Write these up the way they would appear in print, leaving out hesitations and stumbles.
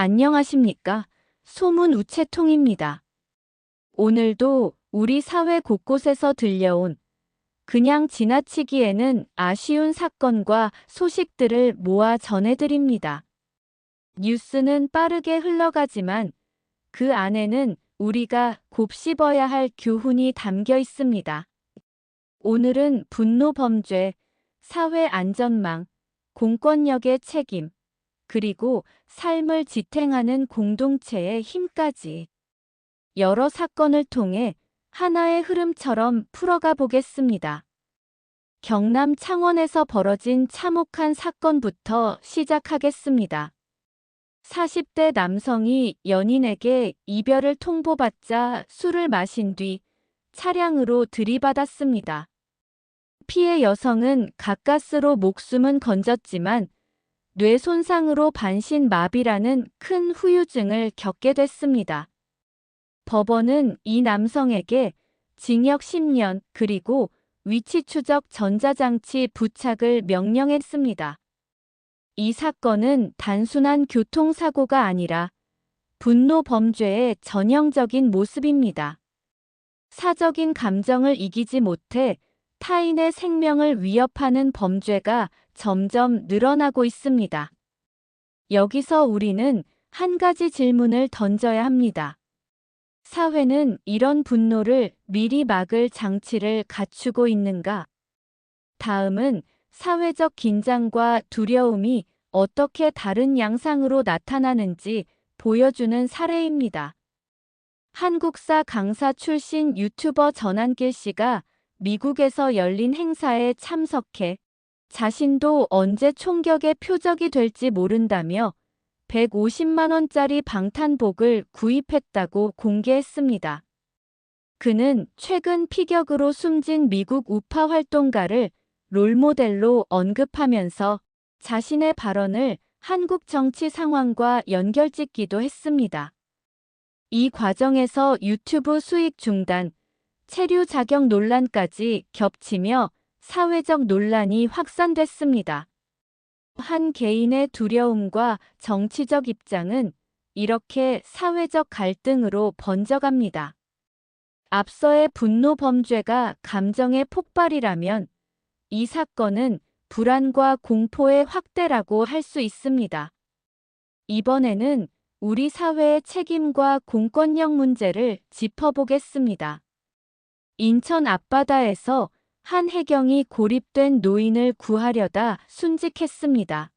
안녕하십니까? 소문우체통입니다. 오늘도 우리 사회 곳곳에서 들려온 그냥 지나치기에는 아쉬운 사건과 소식들을 모아 전해드립니다. 뉴스는 빠르게 흘러가지만 그 안에는 우리가 곱씹어야 할 교훈이 담겨 있습니다. 오늘은 분노 범죄, 사회 안전망, 공권력의 책임, 그리고 삶을 지탱하는 공동체의 힘까지 여러 사건을 통해 하나의 흐름처럼 풀어가 보겠습니다. 경남 창원에서 벌어진 참혹한 사건부터 시작하겠습니다. 40대 남성이 연인에게 이별을 통보받자 술을 마신 뒤 차량으로 들이받았습니다. 피해 여성은 가까스로 목숨은 건졌지만 뇌 손상으로 반신마비라는 큰 후유증을 겪게 됐습니다. 법원은 이 남성에게 징역 10년 그리고 위치 추적 전자장치 부착을 명령했습니다. 이 사건은 단순한 교통사고가 아니라 분노 범죄의 전형적인 모습입니다. 사적인 감정을 이기지 못해 타인의 생명을 위협하는 범죄가 점점 늘어나고 있습니다. 여기서 우리는 한 가지 질문을 던져야 합니다. 사회는 이런 분노를 미리 막을 장치를 갖추고 있는가? 다음은 사회적 긴장과 두려움이 어떻게 다른 양상으로 나타나는지 보여주는 사례입니다. 한국사 강사 출신 유튜버 전한길 씨가 미국에서 열린 행사에 참석해 자신도 언제 총격의 표적이 될지 모른다며 150만 원짜리 방탄복을 구입했다고 공개했습니다. 그는 최근 피격으로 숨진 미국 우파 활동가를 롤모델로 언급하면서 자신의 발언을 한국 정치 상황과 연결짓기도 했습니다. 이 과정에서 유튜브 수익 중단, 체류 자격 논란까지 겹치며 사회적 논란이 확산됐습니다. 한 개인의 두려움과 정치적 입장은 이렇게 사회적 갈등으로 번져갑니다. 앞서의 분노 범죄가 감정의 폭발이라면 이 사건은 불안과 공포의 확대라고 할 수 있습니다. 이번에는 우리 사회의 책임과 공권력 문제를 짚어보겠습니다. 인천 앞바다에서 한 해경이 고립된 노인을 구하려다 순직했습니다.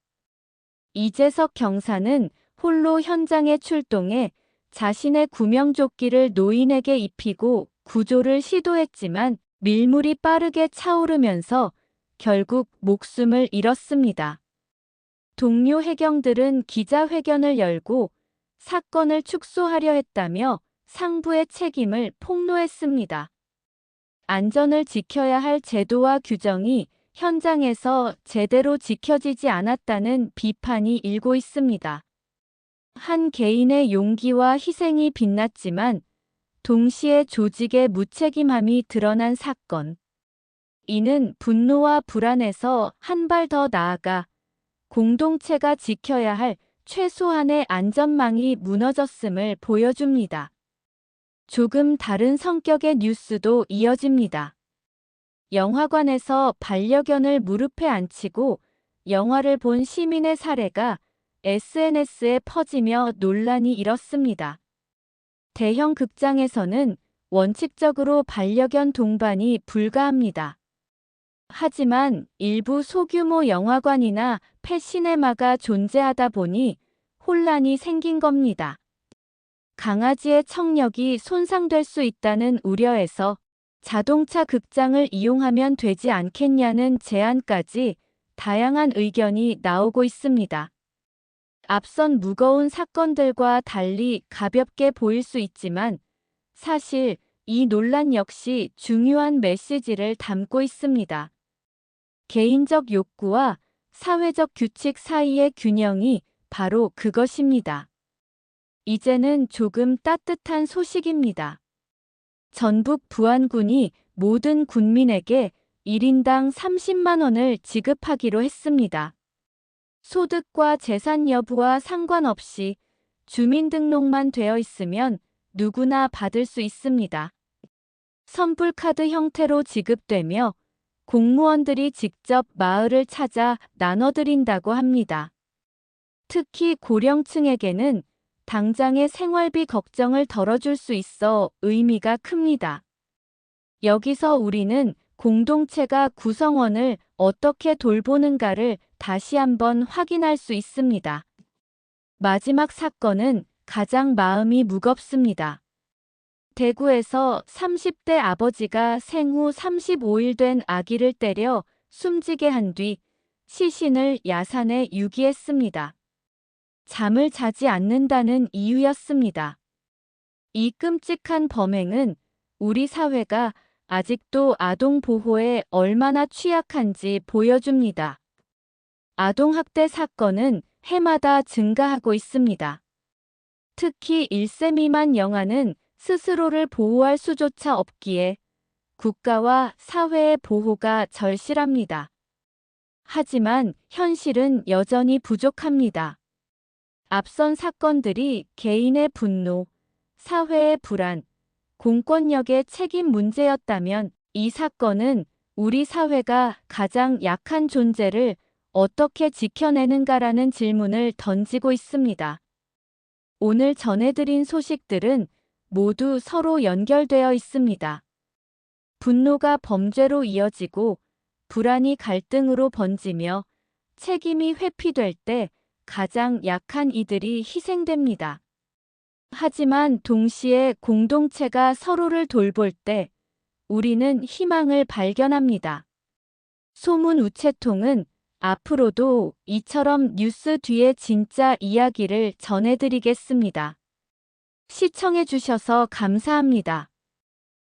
이재석 경사는 홀로 현장에 출동해 자신의 구명조끼를 노인에게 입히고 구조를 시도했지만 밀물이 빠르게 차오르면서 결국 목숨을 잃었습니다. 동료 해경들은 기자회견을 열고 사건을 축소하려 했다며 상부의 책임을 폭로했습니다. 안전을 지켜야 할 제도와 규정이 현장에서 제대로 지켜지지 않았다는 비판이 일고 있습니다. 한 개인의 용기와 희생이 빛났지만 동시에 조직의 무책임함이 드러난 사건. 이는 분노와 불안에서 한 발 더 나아가 공동체가 지켜야 할 최소한의 안전망이 무너졌음을 보여줍니다. 조금 다른 성격의 뉴스도 이어집니다. 영화관에서 반려견을 무릎에 앉히고 영화를 본 시민의 사례가 SNS에 퍼지며 논란이 일었습니다. 대형 극장에서는 원칙적으로 반려견 동반이 불가합니다. 하지만 일부 소규모 영화관이나 펫시네마가 존재하다 보니 혼란이 생긴 겁니다. 강아지의 청력이 손상될 수 있다는 우려에서 자동차 극장을 이용하면 되지 않겠냐는 제안까지 다양한 의견이 나오고 있습니다. 앞선 무거운 사건들과 달리 가볍게 보일 수 있지만 사실 이 논란 역시 중요한 메시지를 담고 있습니다. 개인적 욕구와 사회적 규칙 사이의 균형이 바로 그것입니다. 이제는 조금 따뜻한 소식입니다. 전북 부안군이 모든 군민에게 1인당 30만 원을 지급하기로 했습니다. 소득과 재산 여부와 상관없이 주민등록만 되어 있으면 누구나 받을 수 있습니다. 선불카드 형태로 지급되며 공무원들이 직접 마을을 찾아 나눠드린다고 합니다. 특히 고령층에게는 당장의 생활비 걱정을 덜어줄 수 있어 의미가 큽니다. 여기서 우리는 공동체가 구성원을 어떻게 돌보는가를 다시 한번 확인할 수 있습니다. 마지막 사건은 가장 마음이 무겁습니다. 대구에서 30대 아버지가 생후 35일 된 아기를 때려 숨지게 한 뒤 시신을 야산에 유기했습니다. 잠을 자지 않는다는 이유였습니다. 이 끔찍한 범행은 우리 사회가 아직도 아동 보호에 얼마나 취약한지 보여줍니다. 아동학대 사건은 해마다 증가하고 있습니다. 특히 1세 미만 영아는 스스로를 보호할 수조차 없기에 국가와 사회의 보호가 절실합니다. 하지만 현실은 여전히 부족합니다. 앞선 사건들이 개인의 분노, 사회의 불안, 공권력의 책임 문제였다면 이 사건은 우리 사회가 가장 약한 존재를 어떻게 지켜내는가라는 질문을 던지고 있습니다. 오늘 전해드린 소식들은 모두 서로 연결되어 있습니다. 분노가 범죄로 이어지고 불안이 갈등으로 번지며 책임이 회피될 때 가장 약한 이들이 희생됩니다. 하지만 동시에 공동체가 서로를 돌볼 때 우리는 희망을 발견합니다. 소문 우체통은 앞으로도 이처럼 뉴스 뒤의 진짜 이야기를 전해드리겠습니다. 시청해주셔서 감사합니다.